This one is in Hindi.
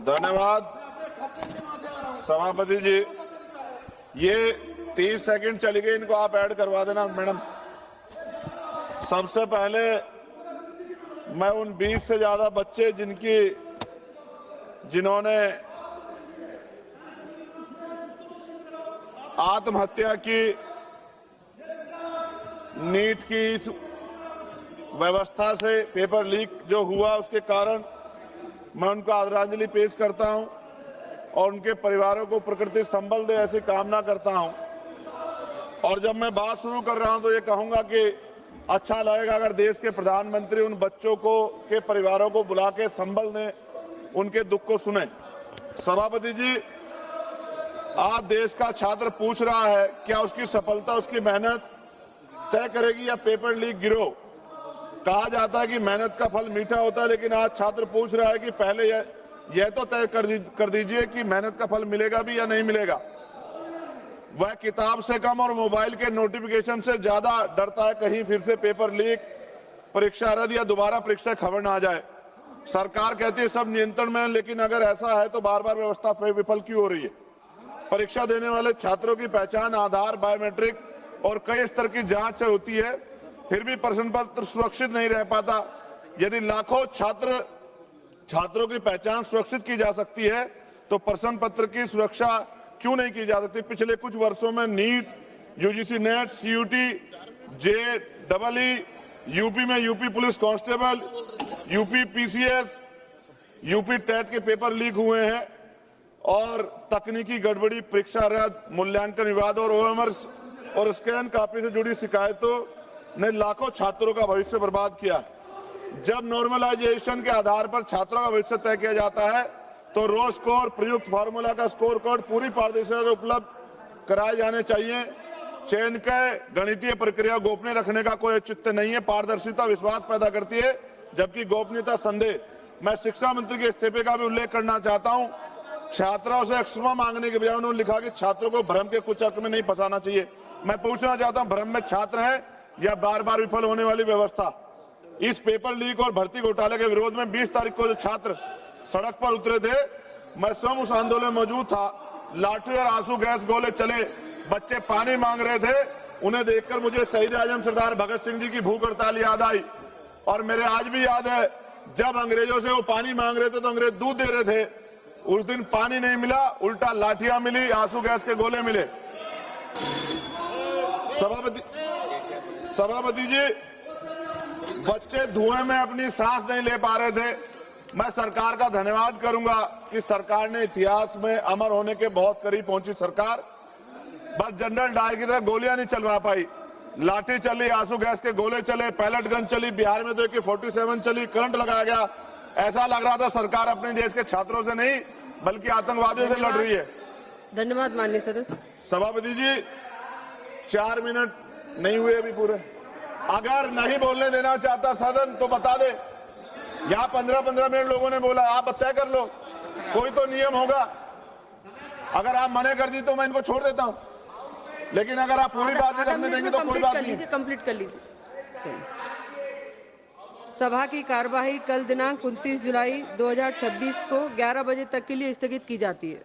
धन्यवाद सभापति जी। ये 30 सेकंड चली गई, इनको आप ऐड करवा देना मैडम। सबसे पहले मैं उन 20 से ज्यादा बच्चे जिन्होंने आत्महत्या की, नीट की इस व्यवस्था से पेपर लीक जो हुआ उसके कारण, मैं उनको आदरांजलि पेश करता हूं और उनके परिवारों को प्रकृति संबल दे ऐसी कामना करता हूं। और जब मैं बात शुरू कर रहा हूं तो ये कहूंगा कि अच्छा लगेगा अगर देश के प्रधानमंत्री उन बच्चों को के परिवारों को बुला के संबल दें, उनके दुख को सुने। सभापति जी, आज देश का छात्र पूछ रहा है क्या उसकी सफलता उसकी मेहनत तय करेगी या पेपर लीक गिरोह। कहा जाता है कि मेहनत का फल मीठा होता है, लेकिन आज छात्र पूछ रहा है कि पहले यह तो तय कर दीजिए कि मेहनत का फल मिलेगा भी या नहीं मिलेगा। वह किताब से कम और मोबाइल के नोटिफिकेशन से ज्यादा डरता है कहीं फिर से पेपर लीक, परीक्षा रद्द या दोबारा परीक्षा खबर ना आ जाए। सरकार कहती है सब नियंत्रण में है, लेकिन अगर ऐसा है तो बार बार व्यवस्था विफल क्यों हो रही है। परीक्षा देने वाले छात्रों की पहचान आधार, बायोमेट्रिक और कई स्तर की जांच से होती है, फिर भी प्रश्न पत्र सुरक्षित नहीं रह पाता। यदि लाखों छात्रों की पहचान सुरक्षित की जा सकती है तो प्रश्न पत्र की सुरक्षा क्यों नहीं की जा सकती। पिछले कुछ वर्षों में NEET, UGC NET, CUET, JEE, UP में UP police constable, UP PCS, UP TET के पेपर लीक हुए हैं और तकनीकी गड़बड़ी, परीक्षा रद्द, मूल्यांकन विवाद और ओएमआर और स्कैन कॉपी से जुड़ी शिकायतों ने लाखों छात्रों का भविष्य बर्बाद किया। जब नॉर्मलाइजेशन के आधार पर छात्रों का भविष्य तय किया जाता है तो रो स्कोर, प्रयुक्त फार्मूला का स्कोर कार्ड पूरी पारदर्शिता से उपलब्ध कराए जाने चाहिए। चयन के गणितीय प्रक्रिया गोपनीय रखने का कोई औचित्य नहीं है। पारदर्शिता विश्वास पैदा करती है, जबकि गोपनीयता संदेह। मैं शिक्षा मंत्री के इस्तीफे का भी उल्लेख करना चाहता हूं। छात्रों से क्षमा मांगने के बजाय उन्होंने लिखा कि छात्रों को भ्रम के कुचक्र में नहीं फंसाना चाहिए। मैं पूछना चाहता हूं, भ्रम में छात्र हैं या बार बार विफल होने वाली व्यवस्था। इस पेपर लीक और भर्ती घोटाले के विरोध में 20 तारीख को जो छात्र सड़क पर उतरे थे, मैं स्वयं उस आंदोलन में मौजूद था। लाठी और आंसू गैस गोले चले, बच्चे पानी मांग रहे थे। उन्हें देखकर मुझे शहीद आजम सरदार भगत सिंह जी की भूख हड़ताल याद आई। और मेरे आज भी याद है जब अंग्रेजों से वो पानी मांग रहे थे तो अंग्रेज दूध दे रहे थे। उस दिन पानी नहीं मिला, उल्टा लाठियां मिली, आंसू गैस के गोले मिले। सभापति जी, बच्चे धुएं में अपनी सांस नहीं ले पा रहे थे। मैं सरकार का धन्यवाद करूंगा कि सरकार ने इतिहास में अमर होने के बहुत करीब पहुंची। सरकार बस जनरल डायर की तरह गोलियां नहीं चलवा पाई, लाठी चली, आंसू गैस के गोले चले, पैलेट गन चली, बिहार में तो AK-47 चली, करंट लगाया गया। ऐसा लग रहा था सरकार अपने देश के छात्रों से नहीं बल्कि आतंकवादियों से लड़ रही है। धन्यवाद माननीय सदस्य। सभापति जी, 4 मिनट नहीं हुए अभी पूरे। अगर नहीं बोलने देना चाहता सदन तो बता दे। यहाँ 15-15 मिनट लोगों ने बोला, आप तय कर लो, कोई तो नियम होगा। अगर आप मना कर दी तो मैं इनको छोड़ देता हूँ, लेकिन अगर आप पूरी बात करने देंगे तो कोई बात नहीं। कंप्लीट कर लीजिए। सभा की कार्यवाही कल दिनांक 29 जुलाई 2026 को 11 बजे तक के लिए स्थगित की जाती है।